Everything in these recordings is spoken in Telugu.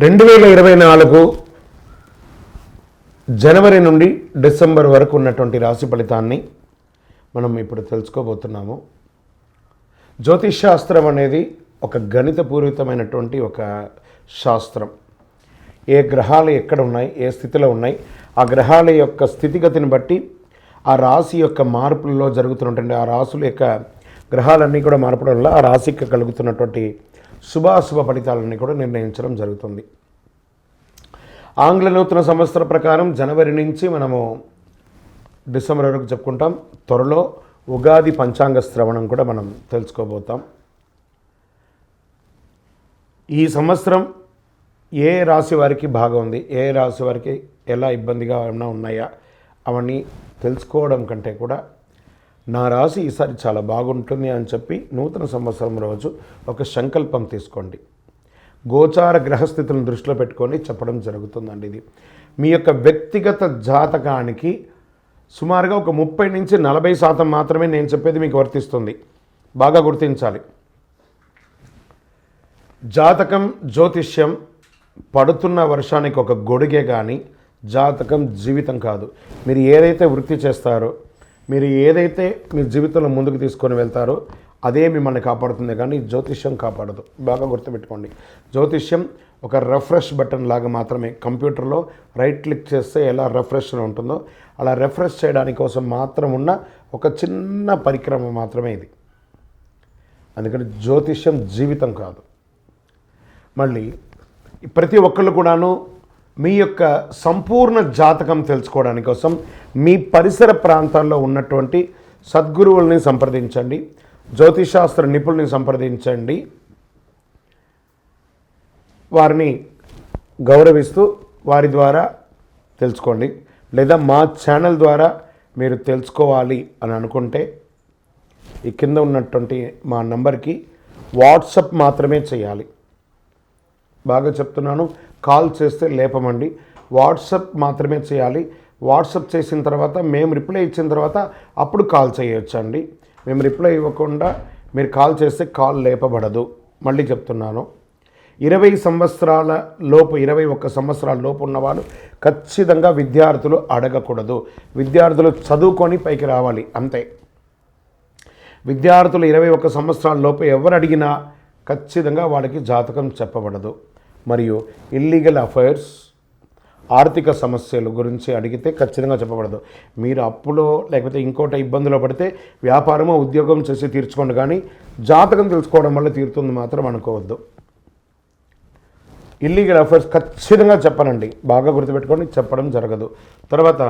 2024 జనవరి నుండి డిసెంబర్ వరకు ఉన్నటువంటి రాశి ఫలితాన్ని మనం ఇప్పుడు తెలుసుకోబోతున్నాము. జ్యోతిష్ శాస్త్రం అనేది ఒక గణితపూరితమైనటువంటి ఒక శాస్త్రం. ఏ గ్రహాలు ఎక్కడ ఉన్నాయి, ఏ స్థితిలో ఉన్నాయి, ఆ గ్రహాల యొక్క స్థితిగతిని బట్టి ఆ రాశి యొక్క మార్పులలో జరుగుతున్నటువంటి ఆ రాశుల యొక్క గ్రహాలన్నీ కూడా మార్పడం వల్ల ఆ రాశికి కలుగుతున్నటువంటి శుభాశుభ ఫలితాలన్నీ కూడా నిర్ణయించడం జరుగుతుంది. ఆంగ్ల నూతన సంవత్సర ప్రకారం జనవరి నుంచి మనము డిసెంబర్ వరకు చెప్పుకుంటాం. త్వరలో ఉగాది పంచాంగ శ్రవణం కూడా మనం తెలుసుకోబోతాం. ఈ సంవత్సరం ఏ రాశి వారికి బాగా ఉంది, ఏ రాశి వారికి ఎలా ఇబ్బందిగా ఏమైనా ఉన్నాయా అవన్నీ తెలుసుకోవడం కంటే కూడా నా రాశి ఈసారి చాలా బాగుంటుంది అని చెప్పి నూతన సంవత్సరం రోజు ఒక సంకల్పం తీసుకోండి. గోచార గ్రహస్థితులను దృష్టిలో పెట్టుకొని చెప్పడం జరుగుతుందండి. ఇది మీ యొక్క వ్యక్తిగత జాతకానికి సుమారుగా ఒక 30 నుంచి 40% మాత్రమే నేను చెప్పేది మీకు వర్తిస్తుంది. బాగా గుర్తించాలి. జాతకం, జ్యోతిష్యం పడుతున్న వర్షానికి ఒక గొడుగే కానీ జాతకం జీవితం కాదు. మీరు ఏదైతే వృత్తి చేస్తారో, మీరు ఏదైతే మీ జీవితంలో ముందుకు తీసుకొని వెళ్తారో అదే మిమ్మల్ని కాపాడుతుంది, కానీ జ్యోతిష్యం కాపాడదు. బాగా గుర్తుపెట్టుకోండి. జ్యోతిష్యం ఒక రిఫ్రెష్ బటన్ లాగా మాత్రమే. కంప్యూటర్లో రైట్ క్లిక్ చేస్తే ఎలా రిఫ్రెష్లో ఉంటుందో అలా రిఫ్రెష్ చేయడానికి కోసం మాత్రం ఉన్న ఒక చిన్న పరిక్రమ మాత్రమే ఇది. అందుకని జ్యోతిష్యం జీవితం కాదు. మళ్ళీ ప్రతి ఒక్కళ్ళు కూడాను మీ యొక్క సంపూర్ణ జాతకం తెలుసుకోవడానికి కోసం మీ పరిసర ప్రాంతాల్లో ఉన్నటువంటి సద్గురువుల్ని సంప్రదించండి, జ్యోతిషాస్త్ర నిపుణుల్ని సంప్రదించండి. వారిని గౌరవిస్తూ వారి ద్వారా తెలుసుకోండి. లేదా మా ఛానల్ ద్వారా మీరు తెలుసుకోవాలి అని అనుకుంటే ఈ కింద ఉన్నటువంటి మా నంబర్కి వాట్సప్ మాత్రమే చేయాలి. బాగా చెప్తున్నాను, కాల్ చేస్తే లేపమండి. వాట్సప్ మాత్రమే చేయాలి. వాట్సప్ చేసిన తర్వాత మేము రిప్లై ఇచ్చిన తర్వాత అప్పుడు కాల్ చేయొచ్చండి. మేము రిప్లై ఇవ్వకుండా మీరు కాల్ చేస్తే కాల్ లేపబడదు. మళ్ళీ చెప్తున్నాను, 20 సంవత్సరాల లోపు 21 సంవత్సరాల లోపు ఉన్నవాళ్ళు ఖచ్చితంగా విద్యార్థులు అడగకూడదు. విద్యార్థులు చదువుకొని పైకి రావాలి అంతే. విద్యార్థులు 21 సంవత్సరాల లోపు ఎవరు అడిగినా ఖచ్చితంగా వాళ్ళకి జాతకం చెప్పబడదు. మరియు ఇల్లీగల్ అఫైర్స్, ఆర్థిక సమస్యల గురించి అడిగితే ఖచ్చితంగా చెప్పబడదు. మీరు అప్పులో లేకపోతే ఇంకోటి ఇబ్బందులో పడితే వ్యాపారమో ఉద్యోగం చేసి తీర్చుకోండి, కానీ జాతకం తెలుసుకోవడం వల్ల తీరుతుంది మాత్రం అనుకోవద్దు. ఇల్లీగల్ అఫైర్స్ ఖచ్చితంగా చెప్పనండి. బాగా గుర్తుపెట్టుకొని చెప్పడం జరగదు. తర్వాత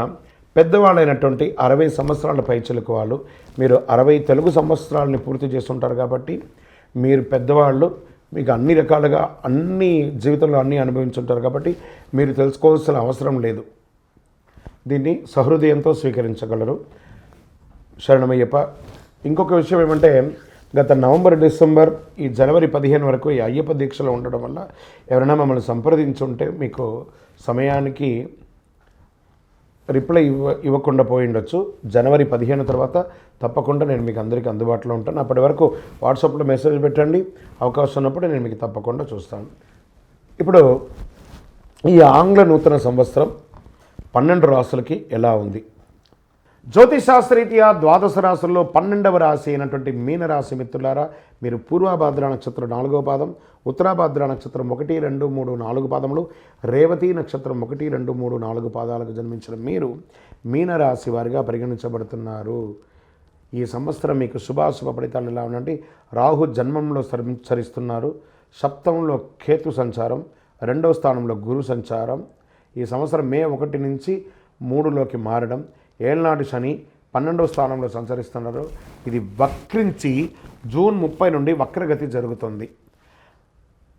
పెద్దవాళ్ళైనటువంటి 60 సంవత్సరాల పైచిలకు వాళ్ళు, మీరు 60 తెలుగు సంవత్సరాలని పూర్తి చేస్తుంటారు కాబట్టి మీరు పెద్దవాళ్ళు, మీకు అన్ని రకాలుగా అన్ని జీవితంలో అన్నీ అనుభవించుంటారు కాబట్టి మీరు తెలుసుకోవాల్సిన అవసరం లేదు. దీన్ని సహృదయంతో స్వీకరించగలరు. శరణమయ్యప్ప. ఇంకొక విషయం ఏమంటే, గత నవంబర్, డిసెంబర్, ఈ జనవరి 15 వరకు ఈ అయ్యప్ప దీక్షలో ఉండడం వల్ల ఎవరైనా మమ్మల్ని సంప్రదించుంటే మీకు సమయానికి రిప్లై ఇవ్వకుండా పోయి ఉండొచ్చు. జనవరి 15 తర్వాత తప్పకుండా నేను మీకు అందరికీ అందుబాటులో ఉంటాను. అప్పటి వరకు వాట్సాప్లో మెసేజ్ పెట్టండి. అవకాశం ఉన్నప్పుడు నేను మీకు తప్పకుండా చూస్తాను. ఇప్పుడు ఈ ఆంగ్ల నూతన సంవత్సరం 12 రాశులకి ఎలా ఉంది? జ్యోతిశాస్త్రరీత్యా ద్వాదశ రాశుల్లో 12వ రాశి అయినటువంటి మీనరాశి మిత్రులారా, మీరు పూర్వభాద్ర నక్షత్రం 4వ పాదం, ఉత్తరాభాద్ర నక్షత్రం 1, 2, 3, 4 పాదములు, రేవతి నక్షత్రం 1, 2, 3, 4 పాదాలకు జన్మించిన మీరు మీనరాశి వారిగా పరిగణించబడుతున్నారు. ఈ సంవత్సరం మీకు శుభాశుభ ఫలితాలు ఎలా ఉందంటే, రాహు జన్మంలో సంచరిస్తున్నారు, సప్తమంలో కేతు సంచారం, 2వ స్థానంలో గురు సంచారం. ఈ సంవత్సరం మే 1 నుంచి 3లోకి మారడం, ఏళ్నాడు శని 12వ స్థానంలో సంచరిస్తున్నారు. ఇది వక్రించి జూన్ 30 నుండి వక్రగతి జరుగుతుంది.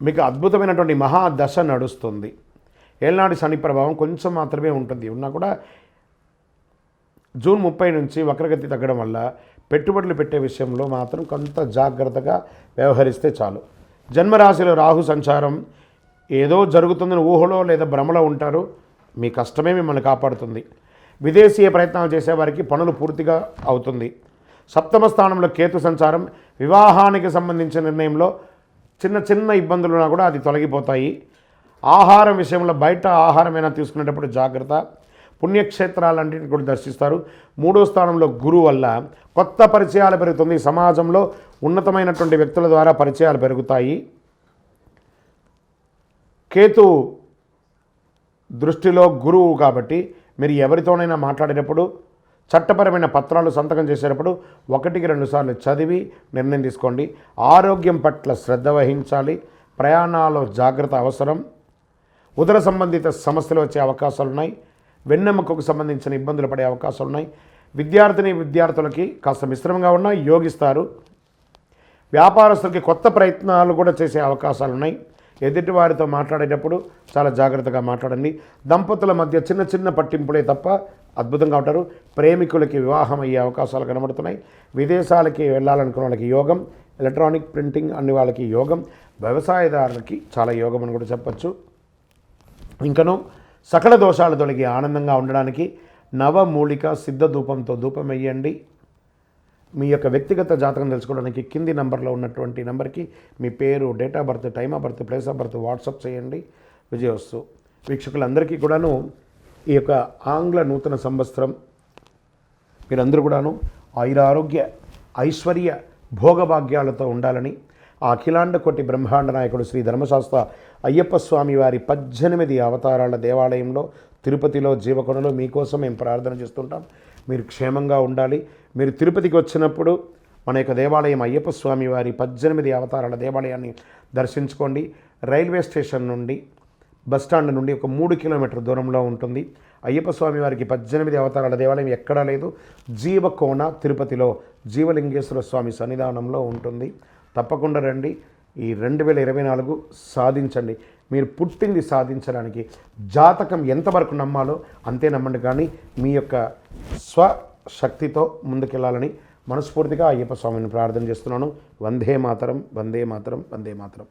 మీకు అద్భుతమైనటువంటి మహాదశ నడుస్తుంది. ఏళ్నాడు శని ప్రభావం కొంచెం మాత్రమే ఉంటుంది, ఉన్నా కూడా జూన్ 30 నుంచి వక్రగతి తగ్గడం వల్ల పెట్టుబడులు పెట్టే విషయంలో మాత్రం కొంత జాగ్రత్తగా వ్యవహరిస్తే చాలు. జన్మరాశిలో రాహు సంచారం, ఏదో జరుగుతుందని ఊహలో లేదా భ్రమలో ఉంటారు. మీ కష్టమే మిమ్మల్ని కాపాడుతుంది. విదేశీయ ప్రయత్నాలు చేసేవారికి పనులు పూర్తిగా అవుతుంది. సప్తమ స్థానంలో కేతు సంచారం, వివాహానికి సంబంధించిన నిర్ణయంలో చిన్న చిన్న ఇబ్బందులున్నా కూడా అది తొలగిపోతాయి. ఆహారం విషయంలో బయట ఆహారం అయినా తీసుకునేటప్పుడు జాగ్రత్త. పుణ్యక్షేత్రాలన్నింటిని కూడా దర్శిస్తారు. 3వ స్థానంలో గురువు వల్ల కొత్త పరిచయాలు పెరుగుతుంది. సమాజంలో ఉన్నతమైనటువంటి వ్యక్తుల ద్వారా పరిచయాలు పెరుగుతాయి. కేతు దృష్టిలో గురువు కాబట్టి మీరు ఎవరితోనైనా మాట్లాడేటప్పుడు, చట్టపరమైన పత్రాలు సంతకం చేసేటప్పుడు 1-2 సార్లు చదివి నిర్ణయం తీసుకోండి. ఆరోగ్యం పట్ల శ్రద్ధ వహించాలి. ప్రయాణాల్లో జాగ్రత్త అవసరం. ఉదర సంబంధిత సమస్యలు వచ్చే అవకాశాలు ఉన్నాయి. వెన్నెముకకు సంబంధించిన ఇబ్బందులు పడే అవకాశాలు ఉన్నాయి. విద్యార్థులకి కాస్త మిశ్రమంగా ఉన్నా యోగిస్తారు. వ్యాపారస్తులకి కొత్త ప్రయత్నాలు కూడా చేసే అవకాశాలు ఉన్నాయి. ఎదుటి వారితో మాట్లాడేటప్పుడు చాలా జాగ్రత్తగా మాట్లాడండి. దంపతుల మధ్య చిన్న చిన్న పట్టింపులే తప్ప అద్భుతంగా ఉంటారు. ప్రేమికులకి వివాహం అయ్యే అవకాశాలు కనబడుతున్నాయి. విదేశాలకి వెళ్ళాలనుకున్న వాళ్ళకి యోగం, ఎలక్ట్రానిక్ ప్రింటింగ్ అన్ని వాళ్ళకి యోగం, వ్యవసాయదారులకి చాలా యోగం అని కూడా చెప్పచ్చు. ఇంకనూ సకల దోషాలు తొలగి ఆనందంగా ఉండడానికి నవమూలిక సిద్ధ ధూపంతో ధూపం వేయండి. మీ యొక్క వ్యక్తిగత జాతకం తెలుసుకోవడానికి కింది నంబర్లో ఉన్నటువంటి నెంబర్కి మీ పేరు, date of birth, time of birth, place of birth WhatsApp చేయండి. విజయోస్తు. వీక్షకులందరికీ కూడాను ఈ యొక్క ఆంగ్ల నూతన సంవత్సరం మీరందరూ కూడాను ఆయురారోగ్య ఐశ్వర్య భోగభాగ్యాలతో ఉండాలని ఆ అఖిలాండ కోటి బ్రహ్మాండ నాయకుడు శ్రీ ధర్మశాస్త్ర అయ్యప్ప స్వామి వారి 18 అవతారాల దేవాలయంలో తిరుపతిలో జీవకొండలో మీకోసం మేము ప్రార్థన చేస్తుంటాం. మీరు క్షేమంగా ఉండాలి. మీరు తిరుపతికి వచ్చినప్పుడు మన యొక్క దేవాలయం అయ్యప్ప స్వామి వారి 18 అవతారాల దేవాలయాన్ని దర్శించుకోండి. రైల్వే స్టేషన్ నుండి బస్టాండ్ నుండి ఒక 3 కిలోమీటర్ దూరంలో ఉంటుంది. అయ్యప్ప స్వామి వారికి 18 అవతారాల దేవాలయం ఎక్కడా లేదు. జీవకోణ తిరుపతిలో జీవలింగేశ్వర స్వామి సన్నిధానంలో ఉంటుంది. తప్పకుండా రండి. ఈ 2024 సాధించండి. మీరు పుట్టింది సాధించడానికి జాతకం ఎంతవరకు నమ్మాలో అంతే నమ్మండి. కానీ మీ యొక్క స్వశక్తితో ముందుకెళ్ళాలని మనస్ఫూర్తిగా అయ్యప్ప స్వామిని ప్రార్థన చేస్తున్నాను. వందే మాతరం, వందే మాతరం, వందే మాతరం.